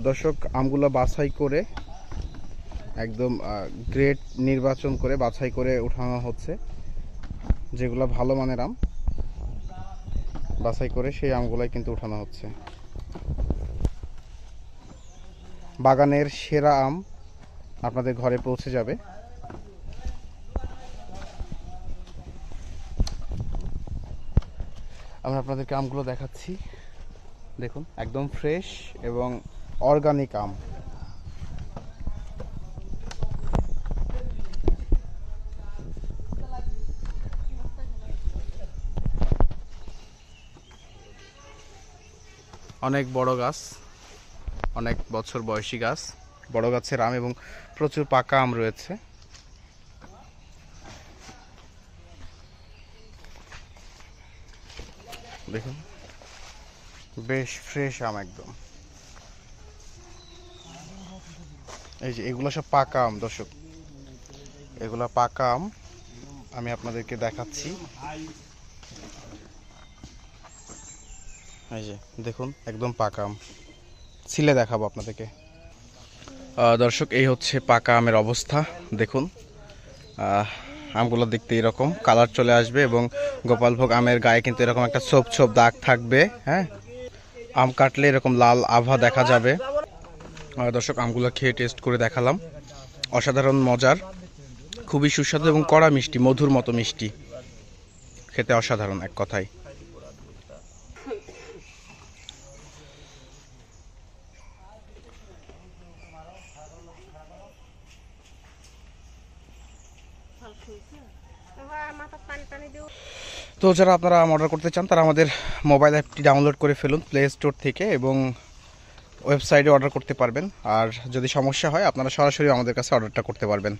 দর্শক, আমগুলো বাছাই করে একদম গ্রেড নির্বাচন করে বাছাই করে উঠানো হচ্ছে। যেগুলো ভালো মানের আম বাছাই করে সেই আমগুলাই কিন্তু উঠানো হচ্ছে। বাগানের সেরা আম আপনাদের ঘরে পৌঁছে যাবে। আমরা আপনাদেরকে আমগুলো দেখাচ্ছি। দেখুন, একদম ফ্রেশ এবং অর্গানিক আম। অনেক বড় গাছ, অনেক বছর বয়সী গাছ, বড় গাছের আম এবং প্রচুর পাকা আম রয়েছে। দেখুন, বেশ ফ্রেশ আম একদম। এই যে এগুলো সব পাকা আম দর্শক, এগুলা পাকা আম আমি আপনাদেরকে দেখাচ্ছি। এই যে দেখুন, একদম পাকা আম, ছিলে দেখাবো আপনাদেরকে। দর্শক, এই হচ্ছে পাকা আমের অবস্থা। দেখুন, আমগুলো দেখতে এরকম কালার চলে আসবে এবং গোপালভোগ আমের গায়ে কিন্তু এরকম একটা ছোপ ছোপ দাগ থাকবে। হ্যাঁ, আম কাটলে এরকম লাল আভা দেখা যাবে। দর্শক, আমগুলো খেয়ে টেস্ট করে দেখালাম, অসাধারণ মজার, খুবই সুস্বাদু এবং কড়া মিষ্টি, মধুর মতো মিষ্টি, খেতে অসাধারণ এক কথায়। তো যারা আপনারা আম অর্ডার করতে চান তারা আমাদের মোবাইল অ্যাপটি ডাউনলোড করে ফেলুন প্লে স্টোর থেকে এবং ওয়েবসাইটে অর্ডার করতে পারবেন। আর যদি সমস্যা হয় আপনারা সরাসরি আমাদের কাছে অর্ডারটা করতে পারবেন।